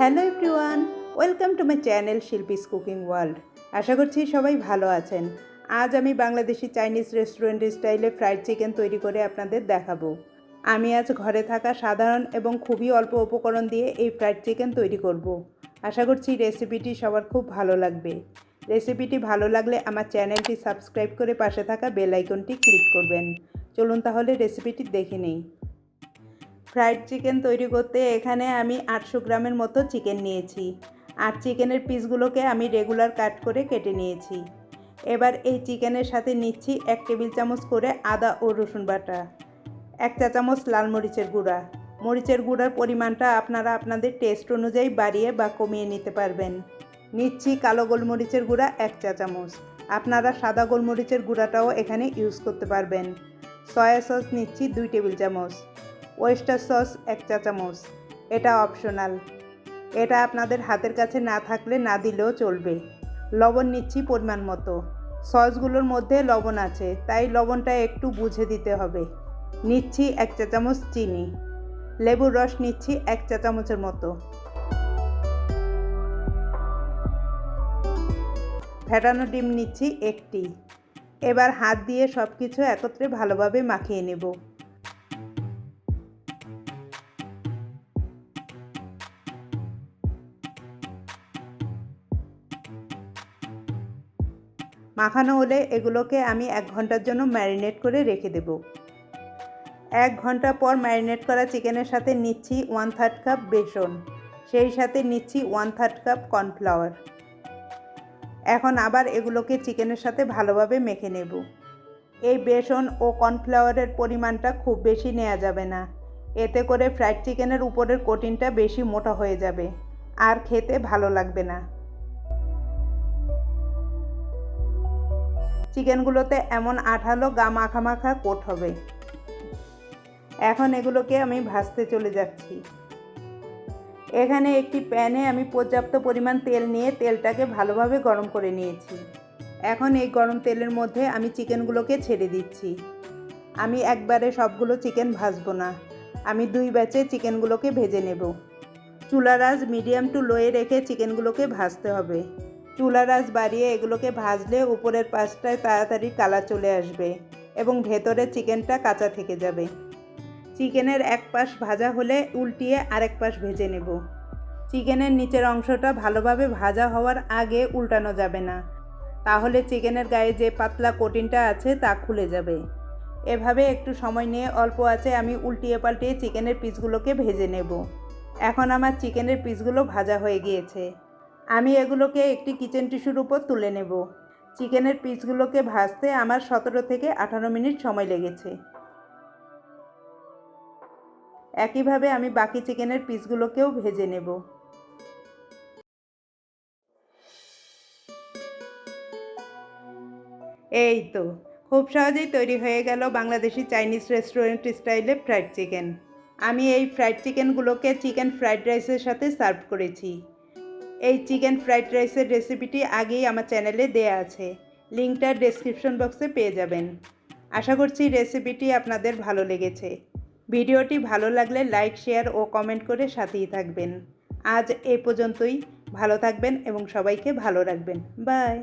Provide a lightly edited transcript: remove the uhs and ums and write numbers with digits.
Hello everyone, welcome to my channel Shilpi's cooking world. আশা করছি সবাই ভালো আছেন। আজ আমি বাংলাদেশি চাইনিজ রেস্টুরেন্ট স্টাইলে ফ্রাইড চিকেন তৈরি করে আপনাদের দেখাবো। আমি আজ ঘরে থাকা সাধারণ এবং খুবই অল্প উপকরণ দিয়ে এই ফ্রাইড চিকেন তৈরি করব। আশা করছি রেসিপিটি সবার খুব ভালো লাগবে। রেসিপিটি ভালো লাগলে আমার চ্যানেলটি সাবস্ক্রাইব করে পাশে থাকা বেল আইকনটি ক্লিক করবেন। চলুন তাহলে রেসিপিটি দেখে নেই। ফ্রাইড চিকেন তৈরি করতে এখানে আমি 800 গ্রামের মতো চিকেন নিয়েছি। আর চিকেনের পিসগুলোকে আমি রেগুলার কাট করে কেটে নিয়েছি। এবার এই চিকেনের সাথে নিচ্ছি 1 টেবিল চামচ করে আদা ও রসুন বাটা, 1 চা চামচ লাল মরিচের গুঁড়া। মরিচের গুঁড়ার পরিমাণটা আপনারা আপনাদের টেস্ট অনুযায়ী বাড়িয়ে বা কমিয়ে নিতে পারবেন। নিচ্ছি কালো গোলমরিচের গুঁড়া 1 চা চামচ। আপনারা সাদা গোলমরিচের গুঁড়াটাও এখানে ইউজ করতে পারবেন। সয়া সস নিচ্ছি 2 টেবিল চামচ। ওয়েস্টার সস 1 চা চামচ। এটা অপশনাল, এটা আপনাদের হাতের কাছে না থাকলে না দিলেও চলবে। লবণ নিচ্ছি পরিমাণ মতো। সসগুলোর মধ্যে লবণ আছে, তাই লবণটা একটু বুঝে দিতে হবে। নিচ্ছি 1 চা চামচ চিনি। লেবুর রস নিচ্ছি 1 চা চামচের মতো। ফেটানো ডিম নিচ্ছি 1টি। এবার হাত দিয়ে সব কিছু একত্রে ভালোভাবে মাখিয়ে নেব। মাখানো হলে এগুলোকে আমি 1 ঘন্টার জন্য ম্যারিনেট করে রেখে দেব। 1 ঘন্টা পর ম্যারিনেট করা চিকেনের সাথে নিচ্ছি 1/3 কাপ বেসন, সেই সাথে নিচ্ছি 1/3 কাপ কর্নফ্লাওয়ার। এখন আবার এগুলোকে চিকেনের সাথে ভালোভাবে মেখে নেব। এই বেসন ও কর্নফ্লাওয়ারের পরিমাণটা খুব বেশি নেওয়া যাবে না, এতে করে ফ্রাইড চিকেনের উপরের কোটিংটা বেশি মোটা হয়ে যাবে আর খেতে ভালো লাগবে না। চিকেনগুলোতে এমন আঠালো গা মাখা মাখা কোট হবে। এখন এগুলোকে আমি ভাজতে চলে যাচ্ছি। এখানে একটি প্যানে আমি পর্যাপ্ত পরিমাণ তেল নিয়ে তেলটাকে ভালোভাবে গরম করে নিয়েছি। এখন এই গরম তেলের মধ্যে আমি চিকেনগুলোকে ছেড়ে দিচ্ছি। আমি একবারে সবগুলো চিকেন ভাজবো না, আমি 2 ব্যাচে চিকেনগুলোকে ভেজে নেব। চুলার আঁচ মিডিয়াম টু লোয়ে রেখে চিকেনগুলোকে ভাজতে হবে। চুলার আঁচ বাড়িয়ে এগুলোকে ভাজলে উপরের পাশটায় তাড়াতাড়ি কালার চলে আসবে এবং ভেতরে চিকেনটা কাঁচা থেকে যাবে। চিকেনের এক পাশ ভাজা হলে উল্টিয়ে আরেক পাশ ভেজে নেব। চিকেনের নিচের অংশটা ভালোভাবে ভাজা হওয়ার আগে উল্টানো যাবে না, তাহলে চিকেনের গায়ে যে পাতলা কোটিংটা আছে তা খুলে যাবে। এভাবে একটু সময় নিয়ে অল্প আঁচে আমি উল্টিয়ে পাল্টিয়ে চিকেনের পিসগুলোকে ভেজে নেব। এখন আমার চিকেনের পিসগুলো ভাজা হয়ে গিয়েছে। আমি এগুলোকে একটি কিচেন টিস্যুর উপর তুলে নেব। চিকেনের পিসগুলোকে ভাজতে আমার 17 থেকে 18 মিনিট সময় লেগেছে। একইভাবে আমি বাকি চিকেনের পিসগুলোকেও ভেজে নেব। এই তো খুব সহজেই তৈরি হয়ে গেল বাংলাদেশি চাইনিজ রেস্টুরেন্ট স্টাইলে ফ্রাইড চিকেন। আমি এই ফ্রাইড চিকেনগুলোকে চিকেন ফ্রাইড রাইসের সাথে সার্ভ করেছি। এই চিকেন ফ্রাইড রাইসের রেসিপিটি আগেই আমার চ্যানেলে দেয়া আছে, লিঙ্কটা ডেসক্রিপশন বক্সে পেয়ে যাবেন। আশা করছি রেসিপিটি আপনাদের ভালো লেগেছে। ভিডিওটি ভালো লাগলে লাইক, শেয়ার ও কমেন্ট করে সাথেই থাকবেন। আজ এ পর্যন্তই। ভালো থাকবেন এবং সবাইকে ভালো রাখবেন। বাই।